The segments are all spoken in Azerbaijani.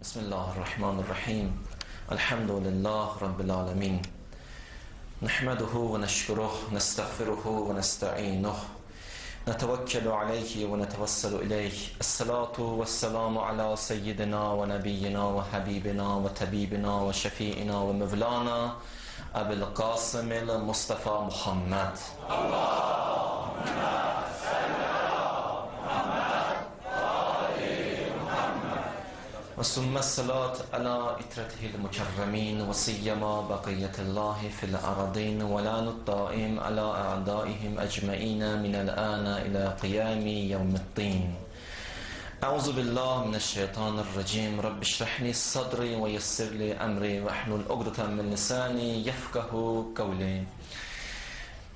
Bismillahirrahmanirrahim. Elhamdülillah Rabbil alemin. Nehmeduhu ve neşkuruh, nestağfiruhu ve nesta'inuh. Netevekkelu aleyhi ve netevesselu ileyh. Esselatu vesselamu ala seyyidina ve nebiyyina ve habibina ve tabibina ve şefi'ina ve mevlana Ebil Qasimil Mustafa Muhammed. Allahümme وثم الصلاة على إترته المكرمين وسيما بقية الله في الأرضين ولعن الدائم على أعدائهم أجمعين من الآن إلى قيام يوم الدين. أعوذ بالله من الشيطان الرجيم. رب اشرح لي صدري ويسر لي أمري واحلل عقدة من لساني يفقه قولي.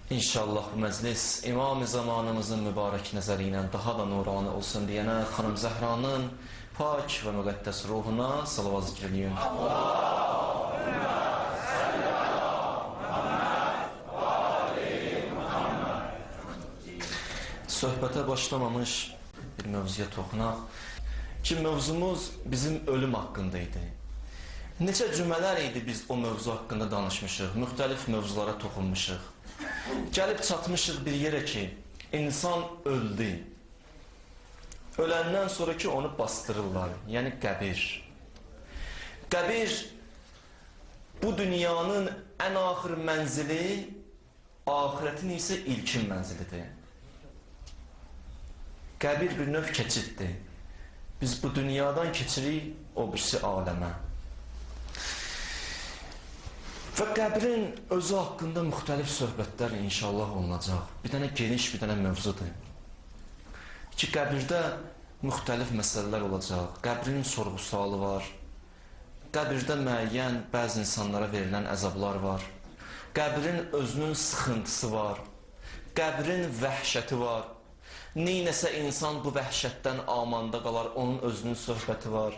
İnşallah bu məclis İmam-ı zamanımızın mübarək nəzəri ilə daha da nurani olsun deyənə Xanım Zəhranın pak və müqəddəs ruhuna salavat zikr edin. Allahümme salli ala Muhammed və ali Muhammed. Söhbətə başlamamış bir mövzuya toxunaq ki, mövzumuz bizim ölüm haqqındaydı. Neçə cümlələr idi biz o mövzu haqqında danışmışıq, müxtəlif mövzulara toxunmuşıq. Gəlib çatmışıq bir yerə ki, insan öldü. Öləndən sonra ki, onu bastırırlar, yəni qəbir. Qəbir bu dünyanın ən axır mənzili, ahirətin isə ilkin mənzilidir. Qəbir bir növ keçiddir. Biz bu dünyadan keçirik o birisi aləmə. Və qəbrin özü haqqında müxtəlif söhbətlər inşallah olunacaq. Bir dənə geniş, bir dənə mövzudur. Ki, qəbirdə müxtəlif məsələlər olacaq. Qəbrin sorğu-sualı var. Qəbirdə müəyyən bəzi insanlara verilən əzablar var. Qəbrin özünün sıxıntısı var. Qəbrin vəhşəti var. Neynəsə insan bu vəhşətdən amanda qalar, onun özünün söhbəti var.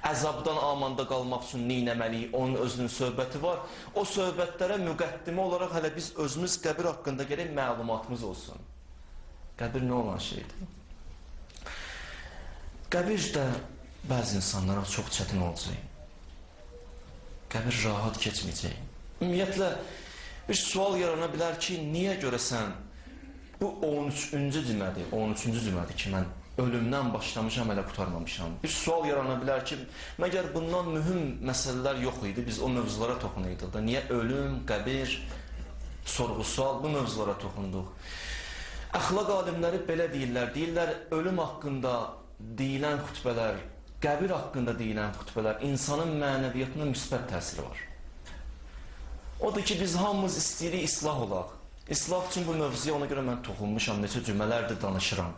Əzabdan amanda qalmaq üçün neynəməliyik, onun özünün söhbəti var. O söhbətlərə müqəddimə olaraq hələ biz özümüz qəbir haqqında gələk məlumatımız olsun. Qəbir nə olan şeydir? Qəbir də bəzi insanlara çox çətin olacaq. Qəbir rahat keçməyəcək. Ümumiyyətlə, bir sual yarana bilər ki, niyə görəsən bu 13-cü cümədir, 13-cü cümədir ki, mən ölümdən başlamışam, hələ qutarmamışam. Bir sual yarana bilər ki, məgər bundan mühüm məsələlər yox idi, biz o mövzulara toxunuyduk da. Niyə ölüm, qəbir, sorğu-sual bu mövzulara toxunduq? Əxlaq alimləri belə deyirlər, deyirlər ölüm haqqında deyilən xütbələr, qəbir haqqında deyilən xütbələr insanın mənəviyyatına müsbət təsiri var. Odur ki, biz hamımız istəyirik islah olaq. İslah üçün bu mövzuya ona görə mən toxunmuşam, neçə cümlələrdir danışıram.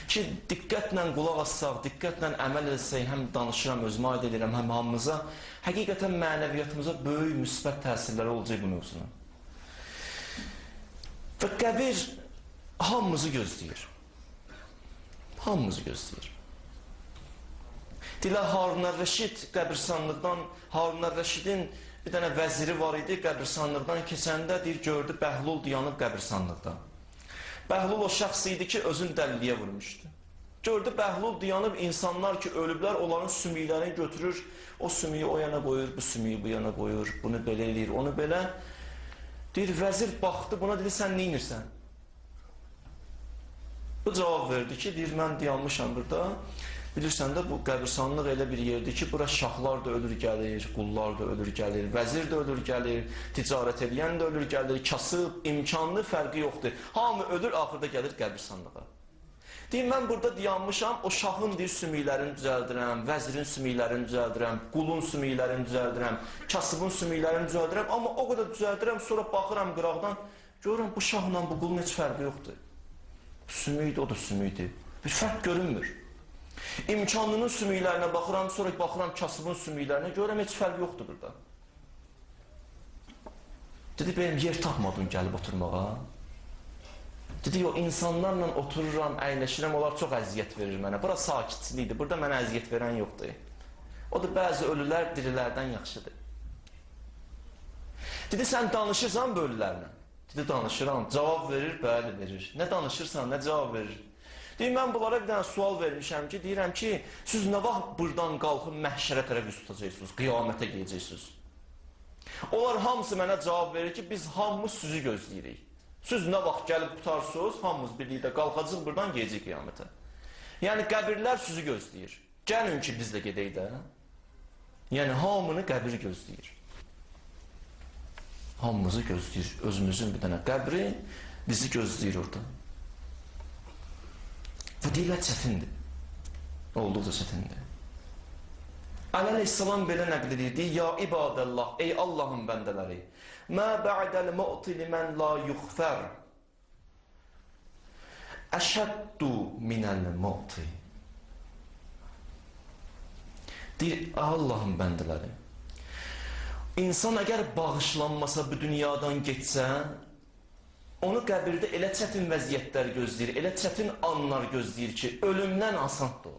Ki, diqqətlə qulaq assaq, diqqətlə əməl etsək, həm danışıram, özümə aid edirəm, həm hamımıza, həqiqətən mənəviyyatımıza böyük müsbət təsirləri olacaq bu mövzunun. Və qəbir hamımızı gözləyir. Hamımızı gözləyir. Dilə Harun Rəşid qəbirstanlıqdan, Harun Rəşidin bir dənə vəziri var idi, qəbirstanlıqdan keçəndə deyir, gördü, Bəhlul dayanıb qəbirstanlıqda. Bəhlul o şəxs idi ki, özünü dəliliyə vurmuşdu. Gördü, Bəhlul dayanıb insanlar ki, ölüblər, onların sümüklərini götürür, o sümüyü o yana qoyur, bu sümüyü bu yana qoyur, bunu belə eləyir, onu belə. Deyir, vəzir baxdı, buna dedi, sən neynirsən? Bu cavab verdi ki, deyir, mən dayanmışam burada. Bilirsən də, bu qəbirstanlıq elə bir yerdir ki, bura şahlar da ölür gəlir, qullar da ölür gəlir, vəzir də ölür gəlir, ticarət edən də ölür gəlir, kasıb, imkanlı fərqi yoxdur. Hamı ölür, axırda gəlir qəbirstanlığa. Deyir, mən burada dayanmışam, o şahın deyir, sümüklərini düzəldirəm, vəzirin sümüklərini düzəldirəm, qulun sümüklərini düzəldirəm, kasıbın sümüklərini düzəldirəm, amma o qədər düzəldirəm, sonra baxıram qıraqdan, görürəm, bu şahla bu qulun heç fərqi yoxdur. Sümükdür, o da sümükdür. Bir fərq görünmür. İmkanlının sümüklərinə baxıram, sonra baxıram kasıbın sümüklərinə, görürəm, heç fərq yoxdur burada. Dedi, benim yer tapmadım gəlib oturmağa. Dedi, o insanlarla otururam, əyləşirəm, onlar çox əziyyət verir mənə. Bura sakitçilikdir, burada mənə əziyyət verən yoxdur. O da bəzi ölülər dirilərdən yaxşıdır. Dedi, sən danışırsan bu ölülərlə? Dedi, danışıram, cavab verir, bəli verir. Nə danışırsan, nə cavab verir? Deyir, mən bunlara bir dənə sual vermişəm ki, deyirəm ki, siz nə vaxt buradan qalxıb məhşərə tərəf üst tutacaqsınız, qiyamətə gedəcəksiniz. Onlar hamısı mənə cavab verir ki, biz hamımız sizi gözləyirik. Siz nə vaxt gəlib qutarsınız, hamımız birlikdə qalxacaq buradan gedəcək qiyamətə. Yəni qəbirlər sizi gözləyir. Gəlin ki, biz də gedək də. Yəni hamını qəbir gözləyir. Hamımızı gözləyir. Özümüzün bir dənə qəbri bizi gözləyir orada. Bu deyirlər çətindir. Olduqca çətindir. Əli əleyhissalam belə nəql edirdi. Ya ibadəllah, ey Allahın bəndələri. Mə bə'dəl mu'ti limən la yuxfər. Əşəddu minəl mu'ti. Deyir, Allahın bəndələri. İnsan əgər bağışlanmasa bu dünyadan geçsə, onu qəbirdə elə çətin vəziyyətlər gözləyir, elə çətin anlar gözləyir ki, ölümdən asandır o.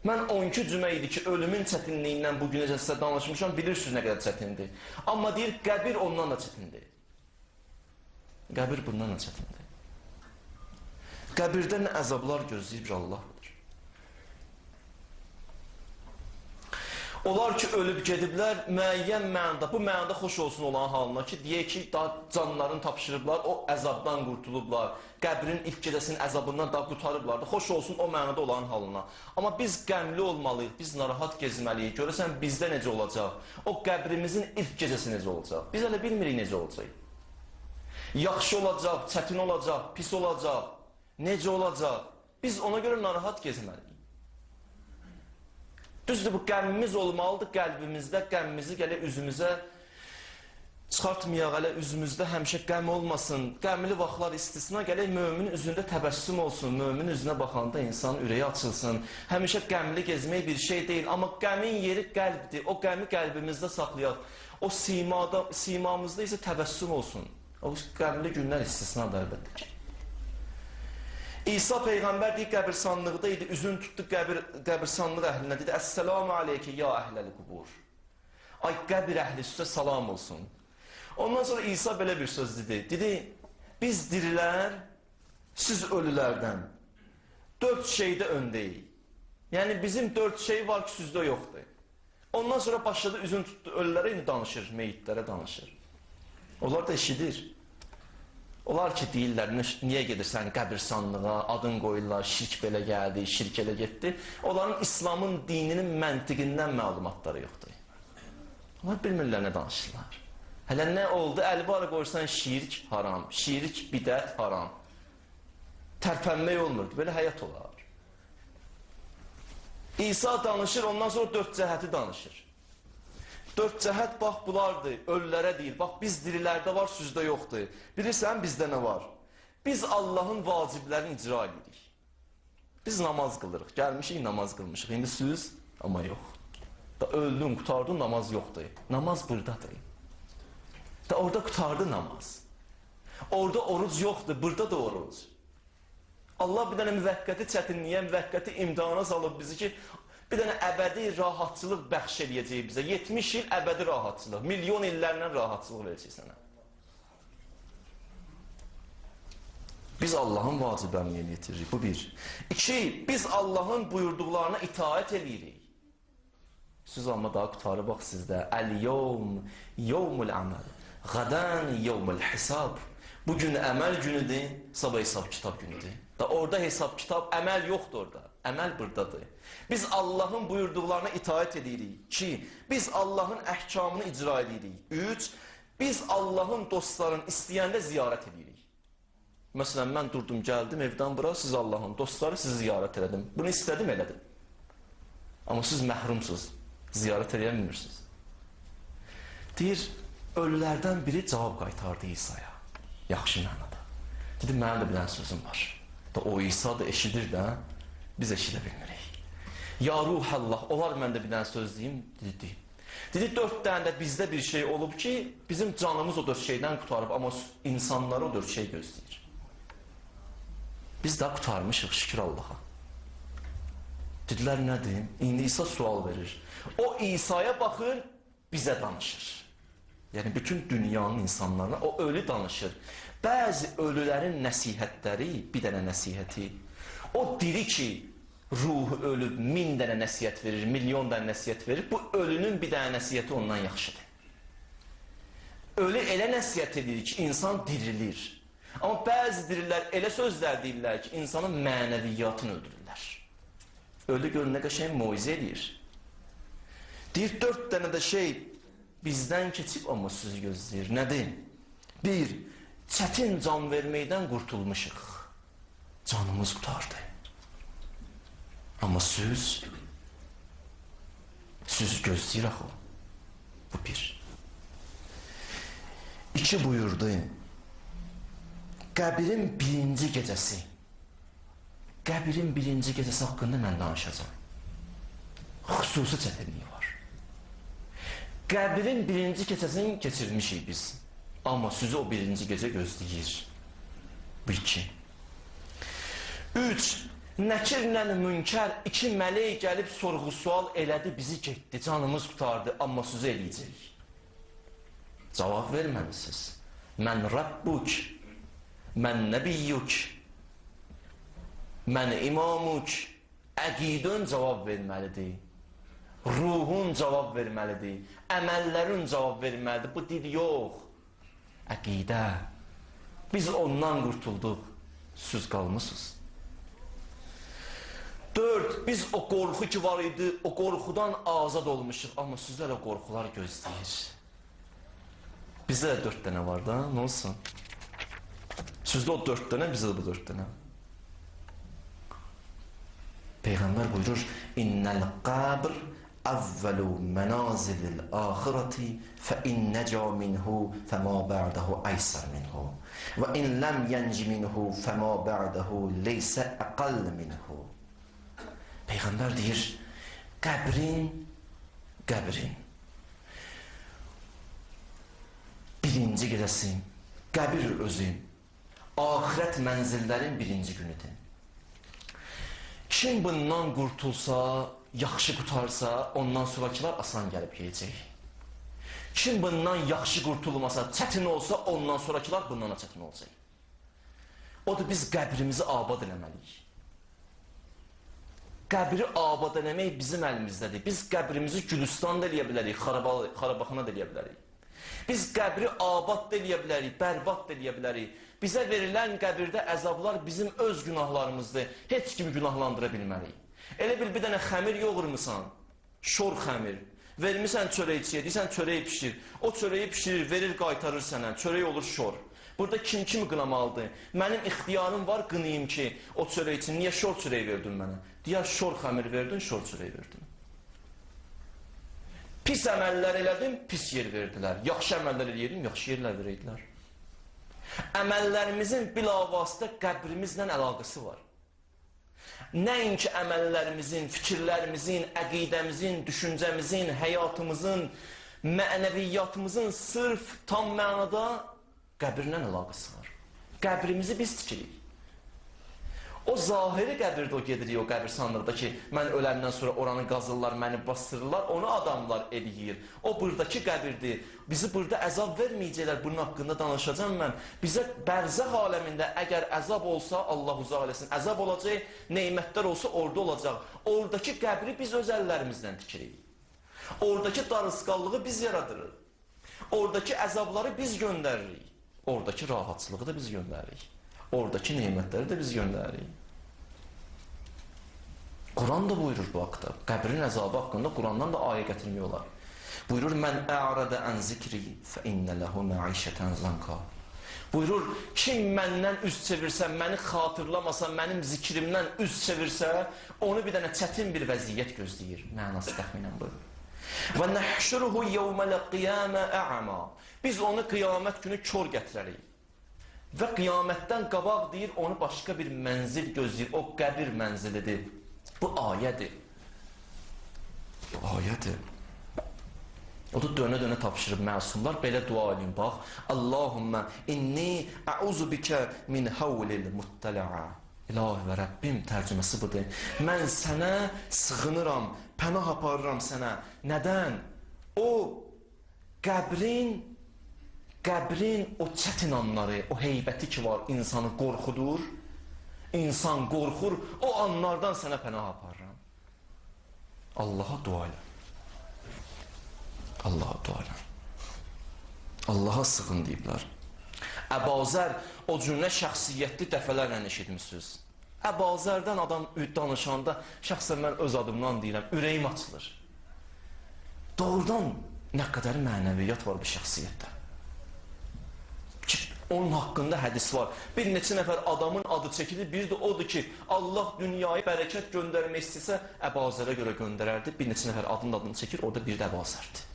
Mən 12 cümə idi ki, ölümün çətinliyindən bugün sizə danışmışam, bilirsiniz nə qədər çətindir. Amma deyir, qəbir ondan da çətindir. Qəbir bundan da çətindir. Qəbirdə nə əzablar gözləyir Allah bilir. Onlar ki, ölüb gediblər, müəyyən mənada, bu mənada xoş olsun olan halına ki, deyək ki, daha canlarını tapşırıblar, o əzabdan qurtulublar, qəbrin ilk gecəsinin əzabından da qurtarıblar da, xoş olsun o mənada olan halına. Amma biz qəmli olmalıyıq, biz narahat gezməliyik, görəsən bizdə necə olacaq, o qəbrimizin ilk gecəsi necə olacaq, biz hələ bilmirik necə olacaq. Yaxşı olacaq, çətin olacaq, pis olacaq, necə olacaq, biz ona görə narahat gezməliyik. Düzdür, bu qəmmimiz olmalıdır qəlbimizdə, qəmmimizi gələ üzümüzə çıxartmayaq, gələ üzümüzdə həmişə qəm olmasın. Qəmli vaxtlar istisna gələk, mömin üzündə təbəssüm olsun, mömin üzünə baxanda insanın ürəyi açılsın. Həmişə qəmli gezmək bir şey deyil, amma qəmin yeri qəlbdir, o qəmi qəlbimizdə saxlayaq. O simamızda isə təbəssüm olsun. O qəmli günlər istisnadır əlbəttə ki. İsa Peyğəmbər deyir, qəbirsanlıqda idi, üzünü tutdu qəbirsanlıq əhlinə, dedi, Əssəlamu aleyke ya əhləl qubur. Ay, qəbir əhli sizə salam olsun. Ondan sonra İsa belə bir söz dedi, dedi, biz dirilər, siz ölülərdən 4 şeydə öndəyik. Yəni, bizim 4 şey var ki, sizdə yoxdur. Ondan sonra başladı, üzünü tutdu, ölülərə danışır, meyitlərə danışır. Onlar da eşidir. Onlar ki, deyirlər, niyə gedirsən qəbirsanlığa, adın qoyurlar, şirk belə gəldi, şirk elə getdi. Onların İslamın dininin məntiqindən məlumatları yoxdur. Onlar bilmirlər nə danışırlar. Hələ nə oldu? Əlbara qoyursan şirk haram, şirk bidət haram. Tərpənmək olmurdu, belə həyat olar. İsa danışır, ondan sonra 4 cəhəti danışır. 4 cəhət, bax, bulardır, ölülərə deyir. Bax, biz dirilərdə var, sizdə yoxdur. Bilirsən, bizdə nə var? Biz Allahın vaciblərini icra edirik. Biz namaz qılırıq. Gəlmişik, namaz qılmışıq. İndi siz, amma yox. Da öldün, qutardın, namaz yoxdur. Namaz buradadır. Da orada qutardı namaz. Orada oruc yoxdur, burada da oruc. Allah bir dənə müvəqqəti çətinliyə, müvəqqəti imtihana salıb bizi ki, bir dənə əbədi rahatçılıq bəxş eləyəcək bizə. 70 il əbədi rahatçılıq. Milyon illərlə rahatçılıq verəcək sənə. Biz Allahın vaciblərini yerinə yetiririk. Bu bir. 2. Biz Allahın buyurduqlarına itaət edirik. Siz amma daha qutarı bax sizdə. Əl-yevm, yevmul əməl. Qədən, yevmul hisab. Bugün əməl günüdür, sabah hesab kitab günüdür. Da orada hesab kitab, əməl yoxdur orada. Əməl buradadır. Biz Allahın buyurduqlarına itaət edirik. 2. Biz Allahın əhkamını icra edirik. 3. Biz Allahın dostlarını istəyəndə ziyarət edirik. Məsələn, mən durdum, gəldim evdən bura, siz Allahın dostları, sizi ziyarət elədim. Bunu istədim, elədim. Amma siz məhrumsuz, ziyarət edə bilmirsiniz. Deyir, ölülərdən biri cavab qaytardı İsa'ya. Yaxşı mənada. Dedi, mənim də bilən sözüm var. Da o İsa da eşidir də, biz eşidə bilmirik. Ya ruhallah, olar mən də bir dənə söz deyim, dedi. Dedi, 4 dənə də bizdə bir şey olub ki, bizim canımız o 4 şeydən qutarıb, amma insanları o 4 şey gözləyir. Biz də qutarmışıq, şükür Allaha. Dedilər, nədir? İndi İsa sual verir. O İsa'ya baxır, bizə danışır. Yəni, bütün dünyanın insanlarına o ölü danışır. Bəzi ölülərin nəsihətləri, bir dənə nəsihəti, O diri ki, ruhu ölüb 1000 dənə nəsiyyət verir, milyon dənə nəsiyyət verir, bu ölünün bir dənə nəsiyyəti ondan yaxşıdır. Ölü elə nəsiyyət edir ki, insan dirilir. Amma bəzi dirilər elə sözlər deyirlər ki, insanın mənəviyyatını öldürürlər. Ölü gör nə qəşəng moizə edir. Deyir, 4 dənə də şey bizdən keçib, amma sizi gözləyir. Nədir? 1. Çətin can verməkdən qurtulmuşuq. Canımız qutardı. Amma söz gözləyir axı. Bu 1. 2 buyurdu. Qəbirin birinci gecəsi. Qəbirin birinci gecəsi haqqında mən danışacağım. Xüsusi çətinliyi var. Qəbirin birinci gecəsini keçirmişik biz. Amma sizi o birinci gecə gözləyir. Bu 2. 3. Nəkirlə münkər 2 mələk gəlib sorğu-sual elədi, bizi getdi, canımız qutardı, amma sizi eləyəcək. Cavab verməlisiniz. Mən Rabbuk, mən Nəbiyyuk, mən İmamuk. Əqidün cavab verməlidir. Ruhun cavab verməlidir. Əməllərin cavab verməlidir. Bu dil yox. Əqidə. Biz ondan qurtulduq. Siz qalmışsınız. 4. Biz o qorxu ki var idi, o qorxudan azad olmuşuq. Amma sizə də qorxular gözləyir. Bizdə də 4 dənə var da, nə olsun? Sizdə o 4 dənə, bizdə də bu 4 dənə. Peyğəmbər buyurur, İnnəl qəbr əvvəlu mənazilil axirati fə in nəcə minhu fəma bə'dəhu əysər minhu və in ləm yənci minhu fəma bə'dəhu leysə əqəll minhu. Peyğəmbər deyir, qəbrin birinci gecəsi, qəbir özü, axirət mənzillərin birinci günüdür. Kim bundan qurtulsa, yaxşı qutarsa, ondan sonrakılar asan gəlib yiyəcək. Kim bundan yaxşı qurtulmasa, çətin olsa, ondan sonrakılar bundan da çətin olacaq. Odur, biz qəbrimizi abad eləməliyik. Qəbri abad eləmək bizim əlimizdədir. Biz qəbrimizi Gülüstan da eləyə bilərik, Xarabaxana da eləyə bilərik. Biz qəbri abad da eləyə bilərik, bərbad da eləyə bilərik. Bizə verilən qəbirdə əzablar bizim öz günahlarımızdır. Heç kimi günahlandıra bilmərik. Elə bir dənə xəmir yoğurmusan, şor xəmir. Vermirsən çörəkçiyə, deyirsən çörəyi pişir. O çörəyi pişirir, verir, qaytarır sənə. Çörək olur şor. Burada kim kimi qınamalıdır? Mənim ixtiyarım var, qınayım ki, o çörək üçün niyə şor çörək verdin mənə? Deyər, şor xəmir verdin, şor çörək verdin. Pis əməllər elədim, pis yer verdilər. Yaxşı əməllər eləyirdim, yaxşı yerlər verirdilər. Əməllərimizin bilavasitə qəbrimizlə əlaqəsi var. Nəinki əməllərimizin, fikirlərimizin, əqidəmizin, düşüncəmizin, həyatımızın, mənəviyyatımızın sırf tam mənada qəbirlə əlaqəsi var. Qəbrimizi biz tikirik. O zahiri qəbirdə o gedirik, o qəbir sandıqda ki, mən öləndən sonra oranı qazırlar, məni bastırırlar, onu adamlar eləyir. O buradakı qəbirdir. Bizi burada əzab verməyəcəklər, bunun haqqında danışacağım mən. Bizə bərzəx aləmində əgər əzab olsa, Allah uzaq eləsin, əzab olacaq, neymətlər olsa orada olacaq. Oradakı qəbri biz öz əllərimizdən tikirik. Oradakı darısqallığı biz yaradırıq. Oradakı əzabları biz göndəririk. Oradakı rahatçılığı da biz göndəririk. Oradakı neymətləri də biz göndəririk. Quran da buyurur bu haqda. Qəbrin əzabı haqqında Qurandan da ayə gətirmək olar. Buyurur, mən ə'radə ən zikri fə innə ləhu məişətən zanqa. Buyurur, kim məndən üz çevirsə, məni xatırlamasa, mənim zikrimdən üz çevirsə, onu bir dənə çətin bir vəziyyət gözləyir. Mənası təxminən buyurur. Və nəhşuruhu yevmələ qiyamə ə'ama. Biz onu qiyamət günü kör gətirərik. Və qiyamətdən qabaq deyir, onu başqa bir mənzil gözləyir. O qəbir mənzilidir. Bu ayədir. Bu ayədir. O da dönə-dönə tapşırıb məsumlar. Belə dua edin, bax. Allahümmə inni əuzu bikə min havlil muttələ'a. İlahi və Rəbbim tərcüməsi budur. Mən sənə sığınıram, pənah aparıram sənə. Nədən? O qəbrin o çətin anları, o heybəti ki var, insanı qorxudur. İnsan qorxur, o anlardan sənə pənah aparıram. Allaha dua elə. Allaha dua elə. Allaha sığın deyiblər. Əbazər o cümlə şəxsiyyətli dəfələrlə eşitmişsiniz. Əbazərdən adam danışanda şəxsən mən öz adımdan deyirəm, ürəyim açılır. Doğrudan nə qədər mənəviyyat var bu şəxsiyyətdə. Onun haqqında hədis var. Bir neçə nəfər adamın adı çəkilir. Bir də odur ki, Allah dünyaya bərəkət göndərmək istəsə, Əbazərə görə göndərərdi. Bir neçə nəfər adını çəkir, orada bir də Əbazərdir.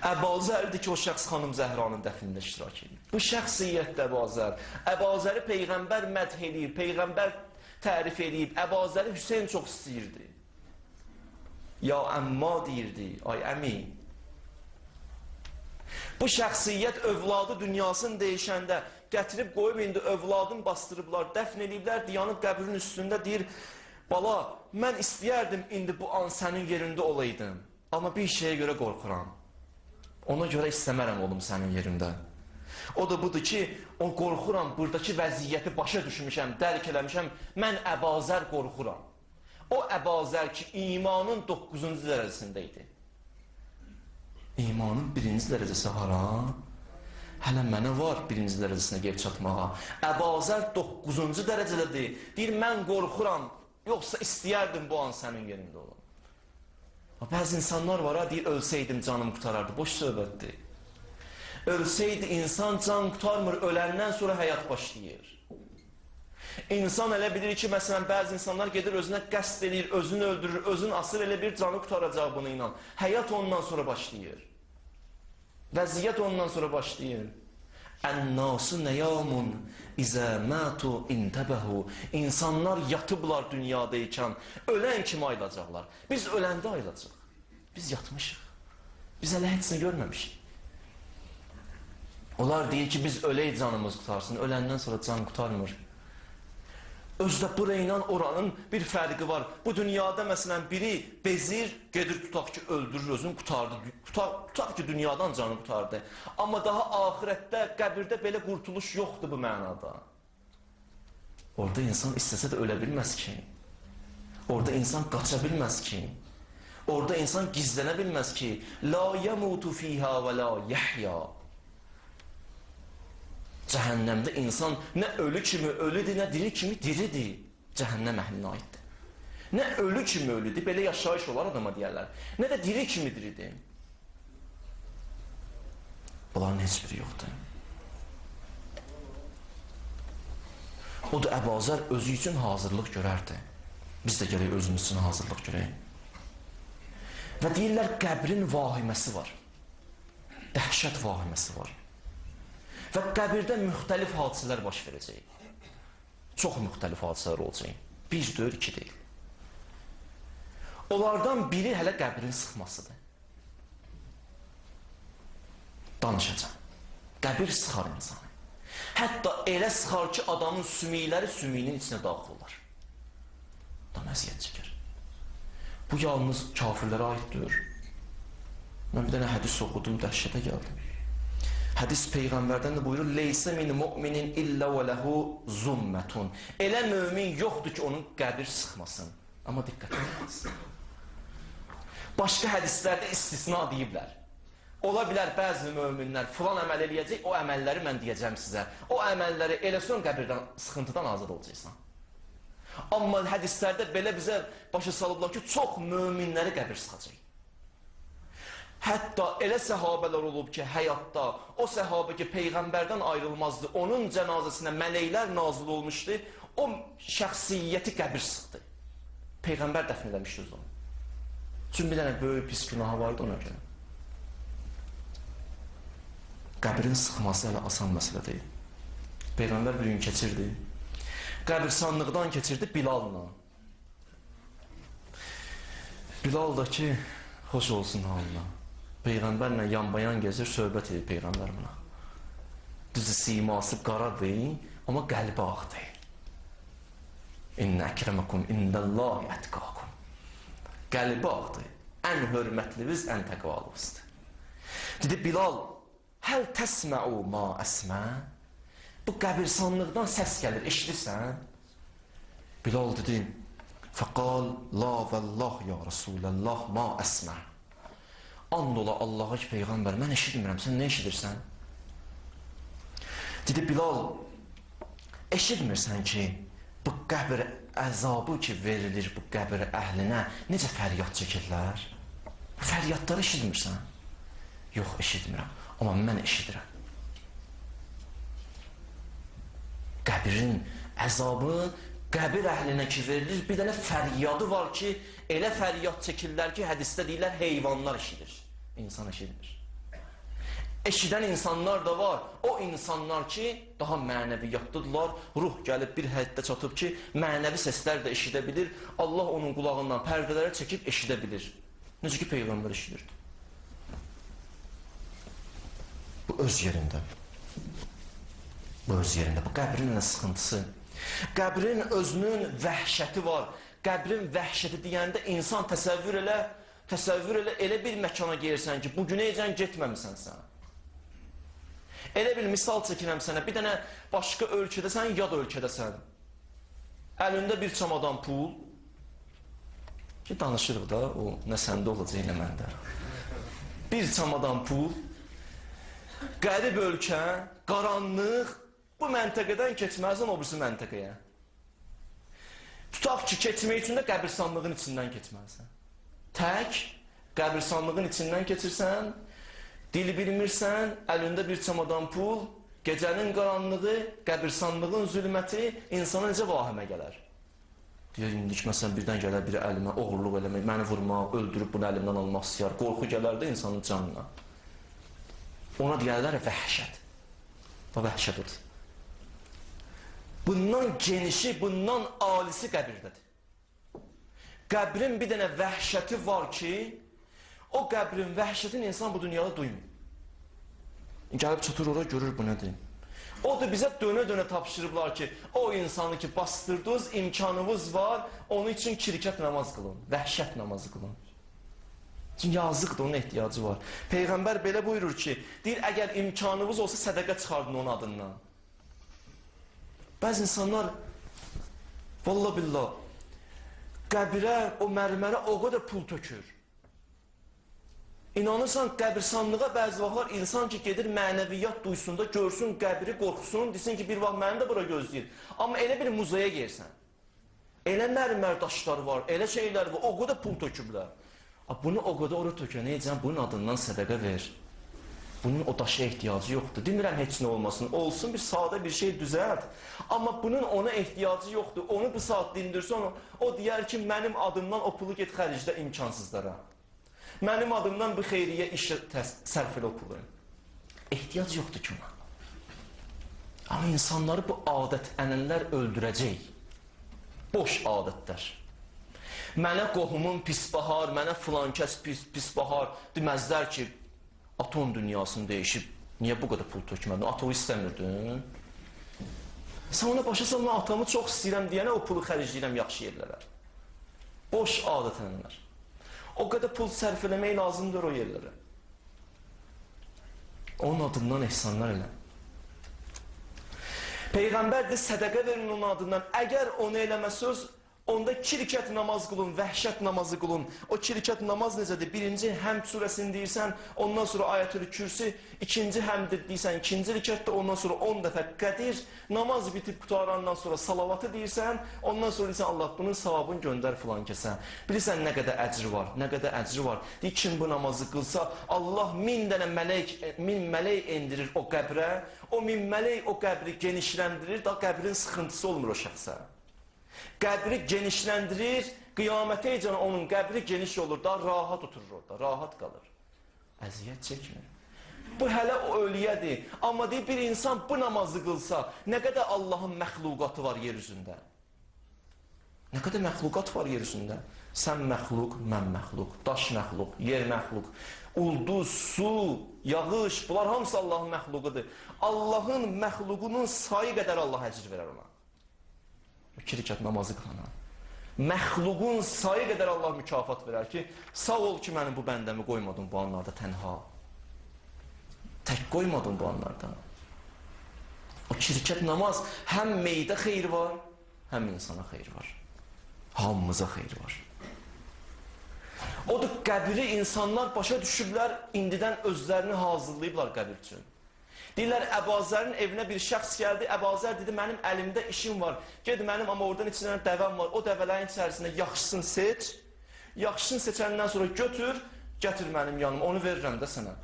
Əbazərdir ki, o şəxs xanım Zəhranın dəfnində iştirak edir. Bu şəxsiyyətdə Əbazər. Əbazəri Peyğəmbər mədh eləyib, Peyğəmbər tərif eləyib. Əbazəri Hüseyn çox istəyirdi. Ya əmma deyirdi, ay əmi. Bu şəxsiyyət övladı dünyasını deyişəndə gətirib qoyub indi övladını bastırıblar, dəfn eləyiblər, dayanıb qəbrin üstündə deyir, bala, mən istəyərdim indi bu an sənin yerində olaydım, amma bir şeyə görə qorxuram. Ona görə istəmərəm olum sənin yerində. O da budur ki, o qorxuram, buradakı vəziyyəti başa düşmüşəm, dərk eləmişəm, mən Əbazər qorxuram. O Əbazər ki, imanın 9-cu dərəcəsində idi. İmanın 1-ci dərəcəsi hara? Hələ mənə var 1-ci dərəcəsinə gəlib çatmağa. Əbazər 9-cu dərəcədədir. Deyir, mən qorxuram, yoxsa istəyərdim bu an sənin yerində olum. Bəzi insanlar var, deyir, ölsəydim canım qutarardı. Boş söhbətdir. Ölsəydi insan can qutarmır, öləndən sonra həyat başlayır. İnsan elə bilir ki, məsələn, bəzi insanlar gedir, özünə qəsd edir, özünü öldürür, özünü asır, elə bir canı qutaracaq bunu inan. Həyat ondan sonra başlayır. Vəziyyət ondan sonra başlayır. Ən-nasu nəyamun izə mətu intəbəhu. İnsanlar yatıblar dünyadaykən, ölən kimi ayılacaqlar. Biz öləndə ayılacaq. Biz yatmışıq. Biz hələ həcini görməmişik. Onlar deyir ki, biz ölək canımız qutarsın, öləndən sonra can qutarmır. Özdə burayla oranın bir fərqi var. Bu dünyada məsələn biri bezir, gedir tutaq ki, öldürür özünü, qutardı. Tutaq ki, dünyadan canı qutardı. Amma daha ahirətdə, qəbirdə belə qurtuluş yoxdur bu mənada. Orada insan istəsə də ölə bilməz ki. Orada insan qaça bilməz ki. Orada insan gizlənə bilməz ki. La yamutu fiha və la yahya. Cəhənnəmdə insan nə ölü kimi ölüdür, nə diri kimi diridir. Cəhənnəm əhlinə aiddir. Nə ölü kimi ölüdür, belə yaşayış olar adama deyərlər. Nə də diri kimi diridir. Bunların heç biri yoxdur. O da Əbazər özü üçün hazırlıq görərdi. Biz də gələk özümüz üçün hazırlıq görəyik. Və deyirlər, qəbrin vahiməsi var. Dəhşət vahiməsi var. Və qəbirdə müxtəlif hadisələr baş verəcək. Çox müxtəlif hadisələr olacaq. Bir deyil, iki deyil. Onlardan biri hələ qəbrin sıxmasıdır. Danışacaq. Qəbir sıxar insanı. Hətta elə sıxar ki, adamın sümükləri sümüyünün içinə daxil olar. Adam əziyyət çəkir. Bu yalnız kafirlərə aiddir. Mən bir dənə hədis oxudum, dəhşətə gəldim. Hədis Peyğəmbərdən də buyurur, leysə min mu'minin illə və ləhu zummətun. Elə mömin yoxdur ki, onun qəbir sıxmasın. Amma diqqət edin. Başqa hədislərdə istisna deyiblər. Ola bilər bəzi möminlər filan əməl eləyəcək, o əməlləri mən deyəcəm sizə. O əməlləri eləsən qəbirdən, sıxıntıdan azad olacaqsan. Amma hədislərdə belə bizə başa salıblar ki, çox möminləri qəbir sıxacaq. Hətta elə səhabələr olub ki, həyatda o səhabə ki, Peyğəmbərdən ayrılmazdı, onun cənazəsinə mələklər nazil olmuşdu, o şəxsiyyəti qəbir sıxdı. Peyğəmbər dəfn eləmişdi onu. Çünki bir dənə böyük pis günahı vardı ona görə. Qəbrin sıxması hələ asan məsələ deyil. Peyğəmbər bir gün keçirdi. Qəbirsanlıqdan keçirdi Bilalla. Bilal da ki, xoş olsun halına. Peyğəmbərlə yanbayan gezir, söhbət edir Peyğəmbər buna. Düzü siması qaradır, amma qəlbi ağdır. İnnə əkrəməkum indəllahi ətqakum. Qəlbi ağdır. Ən hörmətliniz, ən təqvalınızdır. Dedi Bilal, həl təsməu ma əsmə? Bu qəbirstanlıqdan səs gəlir, eşidirsən? Bilal dedi, fəqal, la vəllah ya Rasulallah, ma əsmə. And ola Allaha ki, Peyğəmbər, mən eşitmirəm, sən nə eşidirsən? Dedi, Bilal, eşitmirsən ki, bu qəbir əzabı ki, verilir bu qəbir əhlinə, necə fəryad çəkirlər? Fəryadları eşitmirsən? Yox, eşitmirəm, amma mən eşidirəm. Qəbirin əzabı qəbir əhlinə ki verilir, bir dənə fəryadı var ki, elə fəryad çəkirlər ki, hədisdə deyirlər, heyvanlar eşidir, insan eşitmir. Eşidən insanlar da var, o insanlar ki, daha mənəviyyatlıdırlar, ruh gəlib bir həddə çatıb ki, mənəvi səslər də eşidə bilir, Allah onun qulağından pərdələri çəkib eşidə bilir. Necə ki, Peyğəmbər eşidirdi. Bu öz yerində. Bu öz yerində, bu qəbrin nə sıxıntısı. Qəbrin özünün vəhşəti var. Qəbrin vəhşəti deyəndə insan təsəvvür elə bir məkana geyirsən ki, bugünəcən getməmisən sən. Elə bir misal çəkirəm sənə, bir dənə başqa ölkədəsən, yad ölkədəsən. Əlində bir çamadan pul, ki danışırıq da, o nə səndə olacaq, nə məndə. Bir çamadan pul, qərib ölkə, qaranlıq, bu məntəqədən keçməlisən o birisi məntəqəyə. Tutaq ki, keçmək üçün də qəbirstanlığın içindən keçməlisən. Tək, qəbirstanlığın içindən keçirsən, dili bilmirsən, əlində bir çamadan pul, gecənin qaranlığı, qəbirstanlığın zülməti insana necə vahimə gələr? Deyir, indik məsələn birdən gələr biri əlimə oğurluq eləmək, məni vurmaq, öldürüb bunu əlimdən almaq istəyər, qorxu gələr də insanın canına. Ona deyərlər vəhşət. Bu vəhşət odur. Bundan genişi, bundan alisi qəbirdədir. Qəbrin bir dənə vəhşəti var ki, o qəbrin vəhşətini insan bu dünyada duymur. Gəlib çatır oraya, görür bu nədir. O da bizə dönə-dönə tapşırıblar ki, o insanı ki bastırdınız, imkanınız var, onun için kirkət namaz qılın, vəhşət namazı qılın. Çünki yazıqdır, onun ehtiyacı var. Peyğəmbər belə buyurur ki, deyir, əgər imkanınız olsa sədəqə çıxardın onun adından. Bəzi insanlar, vallahi billah, qəbirə, o mərmərə o qədər pul tökür. İnanırsan, qəbirsanlığa bəzi vaxtlar insan ki, gedir mənəviyyat duysunda, görsün qəbiri, qorxusun, desin ki, bir vaxt məni də bura gözləyir. Amma elə bir muzaya girsən, elə mərmər daşlar var, elə şeylər var, o qədər pul töküblər. Bunu o qədər oraya tökənəyəcəm, bunun adından sədəqə ver. Bunun o daşa ehtiyacı yoxdur. Demirəm, heç nə olmasın. Olsun, bir sadə bir şey düzəlt. Amma bunun ona ehtiyacı yoxdur. Onu bu saat dindirsən, o deyər ki, mənim adımdan o pulu get xəricdə imkansızlara. Mənim adımdan bu xeyriyyə işə sərf elə o pulu. Ehtiyac yoxdur ki ona. Amma insanları bu adət, ənənlər öldürəcək. Boş adətlər. Mənə qohumun pis bahar, mənə filankəs pis bahar deməzlər ki, atom dünyasını dəyişib, niyə bu qədər pul tökmədin? Atomu istəmirdin? Sən ona başa sal, mən atomu çox istəyirəm deyənə o pulu xəricləyirəm yaxşı yerlərə. Boş adətənlər. O qədər pul sərf eləmək lazımdır o yerlərə. Onun adından ehsanlar elə. Peyğəmbər də sədəqə verin onun adından. Əgər onu eləməsəz, onda 2 rükət namaz qılın, vəhşət namazı qılın. O 2 rükət namaz necədir? Birinci Həmd surəsini deyirsən, ondan sonra Ayətül Kürsi, ikinci Həmdir deyirsən, ikinci rükətdə, ondan sonra 10 dəfə Qədir, namaz bitib qutarandan sonra salavatı deyirsən, ondan sonra deyirsən, Allah bunun savabını göndər filan kəsə. Bilirsən nə qədər əcri var, nə qədər əcri var. Deyir, kim bu namazı qılsa, Allah 1000 dənə mələk endirir o qəbrə, o 1000 mələk o qəbri genişləndirir, da qəbrin sıxıntısı olmur o şəxsə. Qəbri genişləndirir, qiyamətəcən onun qəbri geniş olur, da rahat oturur orada, rahat qalır. Əziyyət çəkmir. Bu hələ o ölüyədir. Amma deyir, bir insan bu namazı qılsa, nə qədər Allahın məxluqatı var yer üzündə? Nə qədər məxluqat var yer üzündə? Sən məxluq, mən məxluq, daş məxluq, yer məxluq, ulduz, su, yağış, bunlar hamısı Allahın məxluqudur. Allahın məxluqunun sayı qədər Allah əcr verər ona. 2 rükət namazı qılana. Məxluqun sayı qədər Allah mükafat verər ki, sağ ol ki, mənim bu bəndəmi qoymadın bu anlarda tənha. Tək qoymadın bu anlarda. O çirkət namaz həm meydə xeyir var, həm insana xeyir var. Hamımıza xeyir var. Odur qəbri insanlar başa düşüblər, indidən özlərini hazırlayıblar qəbir üçün. Deyirlər, Əbazərin evinə bir şəxs gəldi, Əbazər dedi, mənim əlimdə işim var, ged mənim, amma oradan içindən dəvəm var, o dəvələrin içərisində yaxşısını seç, yaxşısını seçəndən sonra götür, gətir mənim yanıma, onu verirəm də sənə.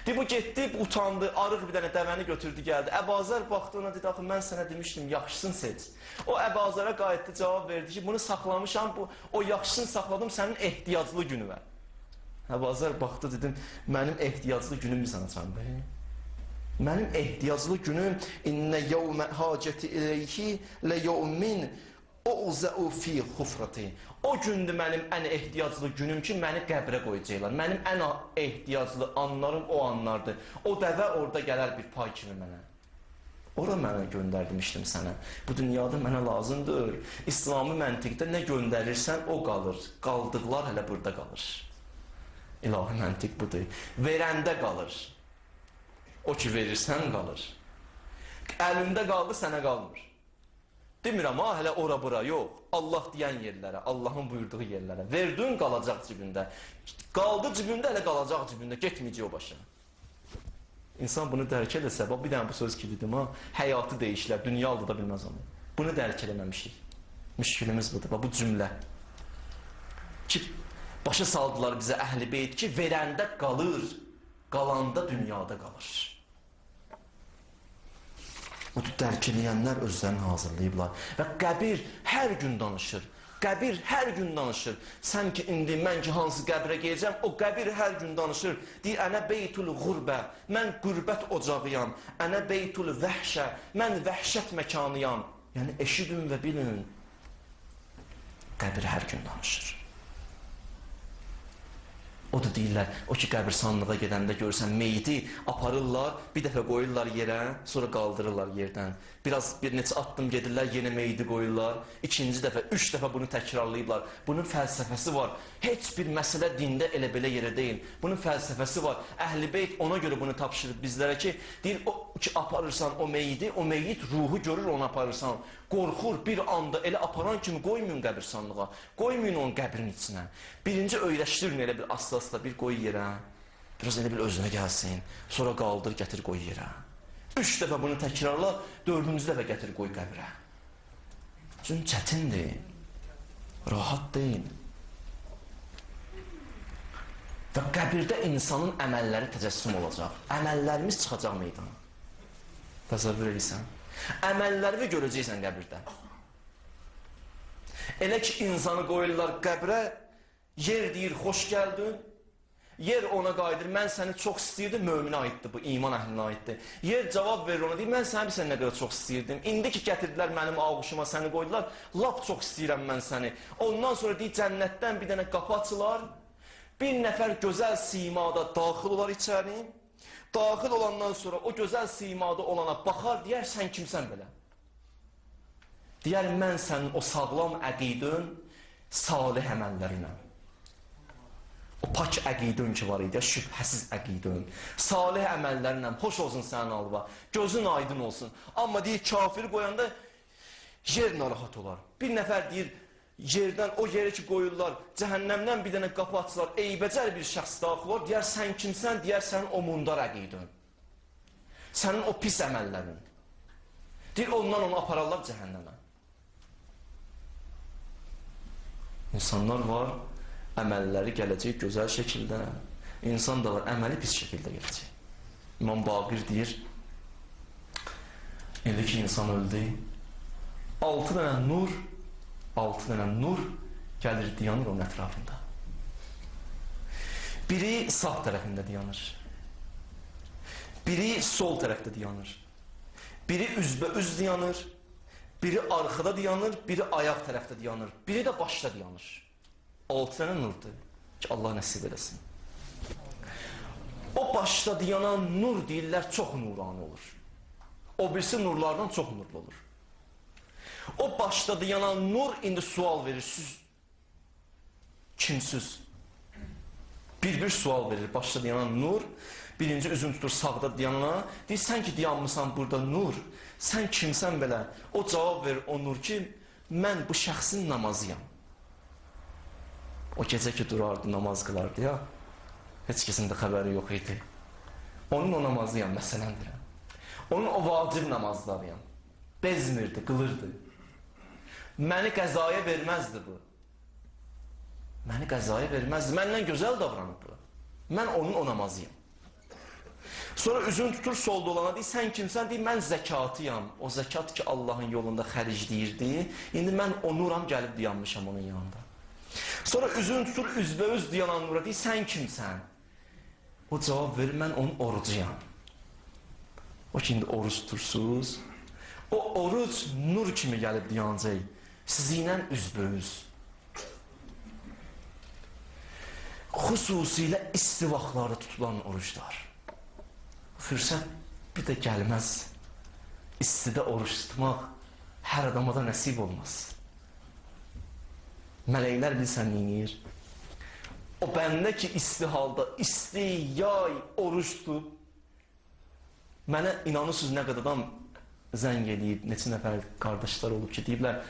Bu getdi, utandı, arıq bir dənə dəvəni götürdü, gəldi. Əbazər baxdı ona, dedi, axı, mən sənə demişdim, yaxşısını seç. O Əbazərə qayıtdı, cavab verdi ki, bunu saxlamışam, o yaxşısını saxladım, sənin ehtiyaclı günü var. Əbazər baxdı, dedim, mənim ehtiyaclı günüm bir sana çandı. Mənim ehtiyaclı günüm, innə yevmə hacəti iləyhi lə yevmin U'za'u fi xufrati. O gündür mənim ən ehtiyaclı günüm ki, məni qəbrə qoyacaqlar. Mənim ən ehtiyaclı anlarım o anlardır. O dəvə orada gələr bir pay kimi mənə. Ora mənə göndərmişdim sənə. Bu dünyada mənə lazımdır. İslami məntiqdə nə göndərirsən o qalır. Qaldıqlar hələ burada qalır. İlahi məntiq budur. Verəndə qalır. O ki verirsən qalır. Əlində qaldı, sənə qalmır. Demirəm, hələ ora-bura, yox. Allah deyən yerlərə, Allahın buyurduğu yerlərə. Verdin, qalacaq cibində. Qaldı cibində, hələ qalacaq cibində. Getməyəcək o başa. İnsan bunu dərk eləsə, bir dənə bu söz ki dedim, həyatı deyişlər, dünya aldıda bilməz onu. Bunu dərk eləməmişik. Müşkülümüz budur, bu cümlə. Ki, başa saldılar bizə Əhl-i Beyt ki, verəndə qalır, qalanda dünyada qalır. O dərk eləyənlər özlərini hazırlayıblar. Və qəbir hər gün danışır. Qəbir hər gün danışır. Sən ki, indi mən ki, hansı qəbrə geləcəm, o qəbir hər gün danışır. Deyir, ənə beytulğurbə, mən qürbət ocağıyam. Ənə beytul vəhşə, mən vəhşət məkanıyam. Yəni, eşidin və bilin. Qəbir hər gün danışır. O da deyirlər, o ki qəbirsanlığa gedəndə görürsən, meyidi aparırlar, bir dəfə qoyurlar yerə, sonra qaldırırlar yerdən. Bir neçə addım gedirlər, yenə meyidi qoyurlar, ikinci dəfə, 3 dəfə bunu təkrarlayıblar. Bunun fəlsəfəsi var. Heç bir məsələ dində elə belə yerə deyil. Bunun fəlsəfəsi var. Əhl-i Beyt ona görə bunu tapşırıb bizlərə ki, deyir, o ki aparırsan o meyidi, o meyid ruhu görür onu aparırsan. Qorxur, bir anda elə aparan kimi qoymayın qəbirsanlığa, qoymayın onun qəbrin içinə. Birinci öyrəşdirin elə bir asla bir qoy yerə, biraz elə bir özünə gəlsin, sonra qaldır, gətir qoy yerə. 3 dəfə bunu təkrarla, 4-cü dəfə gətir qoy qəbrə. Çünki çətindir, rahat deyil. Və qəbirdə insanın əməlləri təcəssüm olacaq, əməllərimiz çıxacaq meydana. Təsəvvür edirsən. Əməllərini görəcəksən qəbirdə. Elə ki, insanı qoyurlar qəbrə, yer deyir, xoş gəldin. Yer ona qayıdır, mən səni çox istəyirdim, möminə aiddir bu, iman əhlinə aiddir. Yer cavab verir ona, deyir, mən səni bir sən nə qədər çox istəyirdim. İndi ki, gətirdilər mənim ağuşuma səni qoydular, lap çox istəyirəm mən səni. Ondan sonra deyir, cənnətdən bir dənə qapı açılar, bir nəfər gözəl simada daxil olar içəri. Daxil olandan sonra o gözəl simada olana baxar, deyər, sən kimsən belə? Deyər, mən sənin o sağlam əqidin, salih əməllərinə. O pak əqidin ki var idi, şübhəsiz əqidin, salih əməllərinə, xoş olsun sənin alva, gözün aydın olsun. Amma deyir, kafiri qoyanda yer narahat olar. Bir nəfər deyir, yerdən, o yeri ki qoyurlar, cəhənnəmdən bir dənə qapı açılar, eybəcər bir şəxs daxil olur, deyər, sən kimsən, deyər, sənin o mundar əqidin, sənin o pis əməllərin. Deyir, ondan onu apararlar cəhənnəmə. İnsanlar var, əməlləri gələcək gözəl şəkildə, insan da var, əməli pis şəkildə gələcək. İmam Baqir deyir, elə ki insan öldü, 6 dənə nur gəlir, dayanır onun ətrafında. Biri sağ tərəfində dayanır. Biri sol tərəfdə dayanır. Biri üzbəüz dayanır. Biri arxada dayanır, biri ayaq tərəfdə dayanır. Biri də başda dayanır. 6 dənə nurdur ki, Allah nəsib eləsin. O başda dayanan nur deyirlər, çox nurani olur. O birisi nurlardan çox nurlu olur. O başda dayanan nur indi sual verir, siz kimsiz? Bir sual verir. Başda diyana Nur. Birinci üzüm tutur sağda diyana. Deyir, sən ki dayanmısan burada Nur. Sən kimsən belə? O cavab verir o Nur ki, mən bu şəxsin namazıyam. O gecə ki durardı, namaz qılardı ya. Heç kəsin də xəbəri yox idi. Onun o namazıyam, məsələndirəm. Onun o vacib namazlarıyam. Bezmirdi, qılırdı. Məni qəzaya verməzdi bu. Məni qəzaya verməzdi. Məndən gözəl davranıb bu. Mən onun o namazıyam. Sonra üzün tutur solda olana deyir, sən kimsən? Deyir, mən zəkatıyam. O zəkat ki Allahın yolunda xəricləyirdi. İndi mən o nuram gəlib dayanmışam onun yanında. Sonra üzün tutur üzbəüz dayanan nura deyir, sən kimsən? O cavab verir, mən onun orucuyam. O ki indi oruç tutursuz. O oruc nur kimi gəlib dayanacaq. Sizinlə üzbəüz. Xüsusilə isti vaxtlarda tutulan oruclar. Fürsət bir də gəlməz. İstidə oruç tutmaq hər adama da nəsib olmaz. Mələklər bilsən neyir? O bəndə ki isti halda, isti, yay, oruç tutub, mənə inanırsınız nə qədər adam zəng eləyib, neçə nəfər qardaşlar olub ki, deyiblər,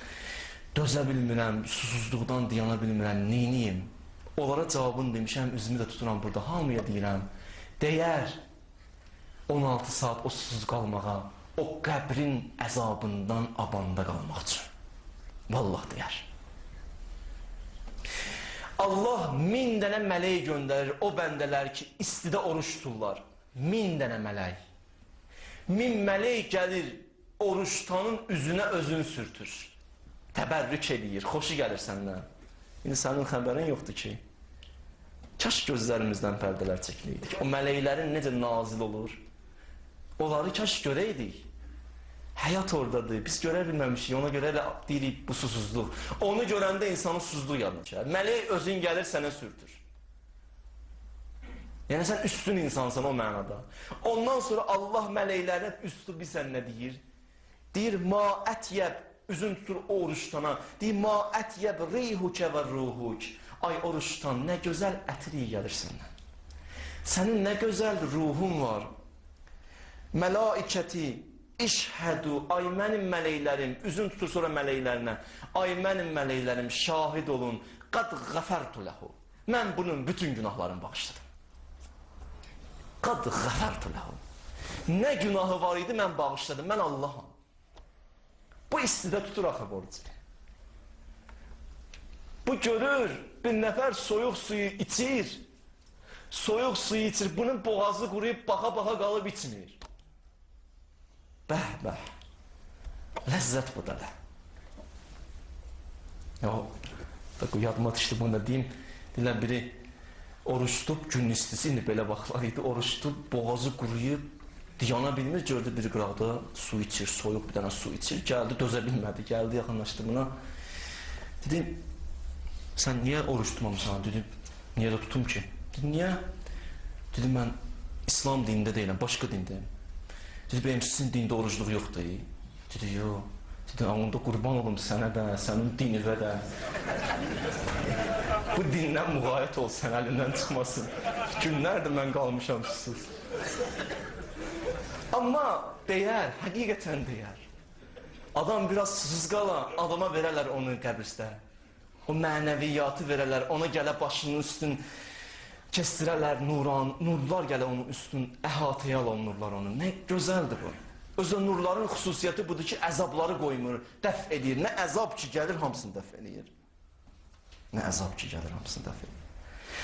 dözə bilmirəm, susuzluqdan dayana bilmirəm, neyniyim? Onlara cavabını demişəm, üzümü də tuturam burada, hamıya deyirəm, deyər 16 saat o susuz qalmağa, o qəbrin əzabından abanda qalmaq üçün. Vallah deyər. Allah 1000 dənə mələk göndərir o bəndələr ki, istidə oruç tuturlar. 1000 dənə mələk. 1000 mələk gəlir, oruç tutanın üzünə özün sürtür. Təbərrük edir, xoşu gəlir səndən. İndi sənin xəbərin yoxdur ki, kaş gözlərimizdən pərdələr çəkiliydik. O mələklərin necə nazil olur, onları kaş görəydik. Həyat oradadır, biz görə bilməmişik, ona görə elə deyirik bu susuzluq. Onu görəndə insanın susuzluq yadına gəlir. Mələk özün gəlir sənə sürtür. Yəni sən üstün insansan o mənada. Ondan sonra Allah mələklərinə üstü bir sən nə deyir? Deyir, ma ətyəb, üzün tutur oruç tutana. Deyir, ma ətyəb reyhukə və ruhuk. Ay oruç tutan, nə gözəl ətri gəlir səndən. Sənin nə gözəl ruhun var. Mələikəti İşhədu, ay mənim mələklərim, üzün tutur sonra mələklərinə, ay mənim mələklərim, şahid olun, qad qəfərtu ləhu. Mən bunun bütün günahlarını bağışladım. Qad qəfərtu ləhu. Nə günahı var idi, mən bağışladım, mən Allahım. Bu istidə tutur axı borcu. Bu görür, bir nəfər soyuq suyu içir, soyuq suyu içir, bunun boğazı quruyub, baxa-baxa qalıb içmir. Bəh, bəh. Ləzzət bu da. Yadıma düşdü, bunu da deyim. Deyirlər, biri oruç tutub, gün istisi, indi belə vaxtlar idi, oruç tutub, boğazı quruyub, diyana bilmir, gördü bir qıraqda su içir, soyuq bir dənə su içir, gəldi, dözə bilmədi, gəldi, yaxınlaşdı buna. Dedim, sən niyə oruç tutmamışsan? Dedim, niyə də tutum ki? Dedim, niyə? Dedim, mən İslam dinində deyiləm, başqa dindəyim. Dedi, benim sizin dində orucluq yoxdur. Dedi, yox. Dedi, onda qurban olum sənə də, sənin dinivə də. Bu dindən müğayət ol, sən əlindən çıxmasın. Günlərdir mən qalmışam susuz. Amma deyər, həqiqətən deyər. Adam biraz susuz qala, adama verərlər onu qəbirdə. O mənəviyyatı verərlər, ona gələ başının üstün kestirələr, nurlar gələ onun üstün, əhatəyə alan nurlar onun. Nə gözəldir bu. Özə nurların xüsusiyyəti budur ki, əzabları qoymur, dəf edir. Nə əzab ki gəlir, hamısını dəf edir. Nə əzab ki gəlir, hamısını dəf edir.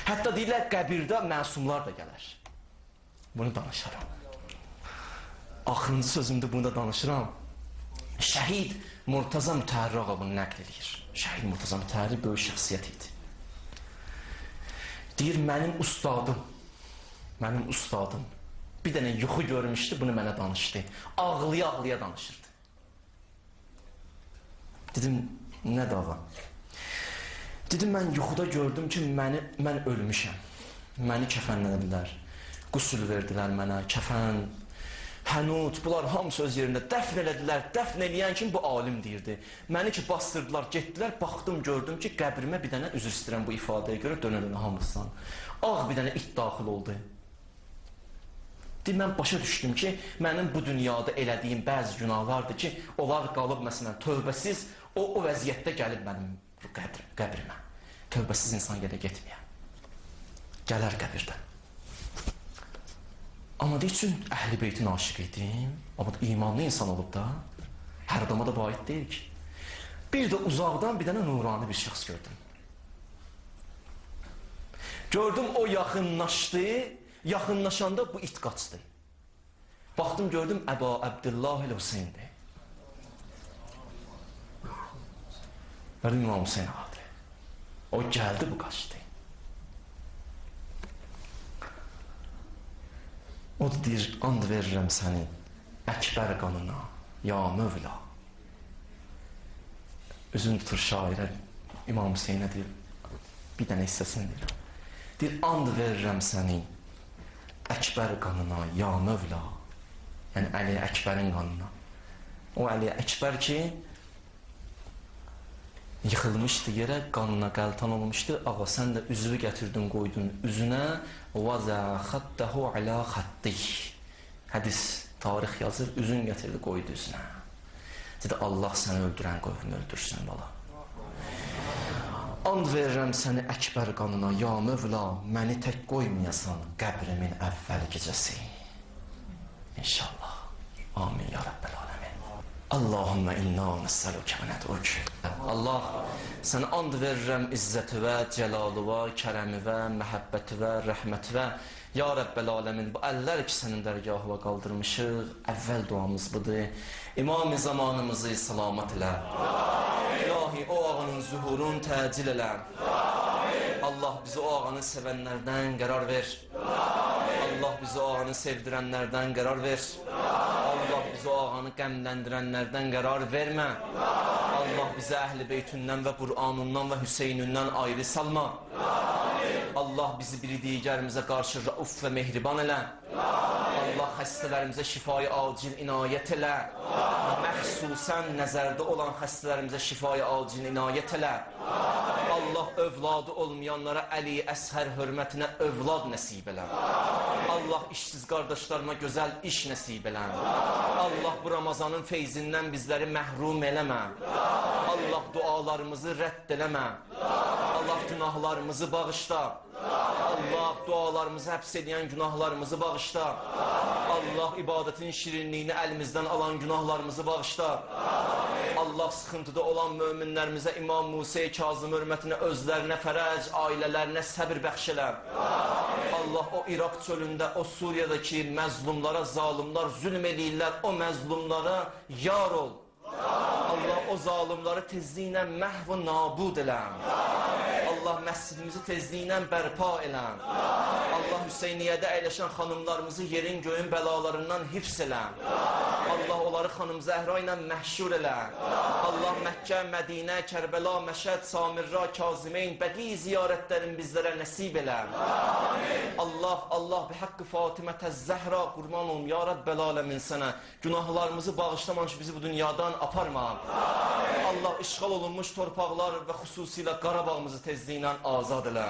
Hətta deyirlər, qəbirdə məsumlar da gələr. Bunu danışaram. Axırıncı sözümdə bunu da danışıram. Şəhid Murtaza Mütəhərri ağa bunu nəql edir. Şəhid Murtaza Mütəhərri böyük şəxsiyyət idi. Deyir, mənim ustadım, bir dənə yuxu görmüşdü, bunu mənə danışdı. Ağlıya-ağlıya danışırdı. Dedim, nə dava? Dedim, mən yuxuda gördüm ki, mən ölmüşəm. Məni kəfənlədilər, qüsul verdilər mənə, kəfən, Hənut, bunlar hamısı öz yerində dəfn elədilər. Dəfn eləyən kim? Bu alim deyirdi. Məni ki bastırdılar, getdilər, baxdım, gördüm ki, qəbrimə bir dənə üzr istəyirəm bu ifadəyə görə dönə-dönə hamısından. Ağ bir dənə it daxil oldu. Mən başa düşdüm ki, mənim bu dünyada elədiyim bəzi günahlardır ki, onlar qalıb məsələn tövbəsiz, o vəziyyətdə gəlib mənim qəbrimə. Tövbəsiz insan yerə getməyə. Gələr qəbirdən. Amma de üçün Əhl-i Beytin aşiq idim, amma imanlı insan olub da, hər adama da bu aid deyil ki. Bir də uzaqdan bir dənə nurani bir şəxs gördüm. Gördüm o yaxınlaşdı, yaxınlaşanda bu it qaçdı. Baxdım gördüm Əba Əbdillah el-Hüseyndir. Gördüm İmam Hüseyn adı. O gəldi, bu qaçdı. O da deyir, and verirəm sənin əkbər qanına, ya Mövla. Üzün tutur şairə, İmam Hüseynə deyir, bir dənə hissəsini deyir. Deyir, and verirəm sənin əkbər qanına, ya Mövla. Yəni, Əli Əkbərin qanına. O Əli Əkbər ki, yıxılmışdı yerə, qanına qəltan olmuşdu. Ağa, sən də üzvü gətirdin, qoydun üzünə. وَزَا خَدَّهُ عَلَى خَدِّهِ Hədis, tarix yazır, üzün gətirdi, qoydu üzünə. Dedi, Allah səni öldürən qövünü öldürsün, bala. And verirəm səni əkbər qanına, ya Mövla, məni tək qoymayasan qəbrimin əvvəl gecəsi. İnşallah. Amin, ya Rəbbəl aləmin. Allahümmə inna nəssəlükə və nəduk. Allah, sənə and verirəm izzətivə, cəlalivə, kərəmivə, məhəbbətivə, rəhmətivə. Ya Rəbbəl aləmin, bu əllər ki, sənin dərgahıva qaldırmışıq, əvvəl duamız budur. İmam-ı zamanımızı salamat elə. İlahi, o ağanın zuhurun təcil elə. Allah bizi o ağanı sevənlərdən qərar ver. Allah bizi o ağanı sevdirənlərdən qərar ver. Allah bizi o ağanı qəmləndirənlərdən qərar vermə. Allah bizi Əhl-i Beytündən və Qur'anından və Hüseynündən ayrı salma. Allah bizi biri digərimizə qarşı rauf və mehriban elə. Allah xəstələrimizə şifayı acil inayət elə. Məxsusən nəzərdə olan xəstələrimizə şifayı acil inayət elə. Allah övladı olmayanlara Əli Əshər hörmətinə övlad nəsib elə. Allah işsiz qardaşlarıma gözəl iş nəsib elə. Allah bu Ramazanın feyzindən bizləri məhrum eləmə. Allah dualarımızı rədd eləmə. Allah günahlarımızı bağışla. Allah dualarımızı həbs edən günahlarımızı bağışla. Allah ibadətin şirinliyini əlimizdən alan günahlarımızı bağışla. Allah sıxıntıda olan möminlərimizə İmam Musa Kazım hörmətinə özlərinə fərəc, ailələrinə səbir bəxş elə. Allah o İraq çölündə, o Suriyadakı məzlumlara, zalimlar zülm eləyirlər, o məzlumlara yar ol. Allah o zalimları tezliylə məhv və nabud elə. Allah məscidimizi tezliylə bərpa elə. Allah Hüseyniyyədə əyləşən xanımlarımızı yerin göyün bəlalarından hifz elə. Allah onları xanım Zəhra ilə məhşur elə. Allah Məkkə, Mədinə, Kərbəla, Məşəd, Samirra, Kazimeyn, bəqi ziyarətlərin bizlərə nəsib elə. Allah bi haqqı Fatimətə Zəhra qurban olum, ya Rəbbəl aləmin sənə. Günahlarımızı bağışlamanç bizi bu dünyadan aparma. Allah işğal olunmuş torpaqlar və xüsusilə Qarabağımızı tezliylə azad elə.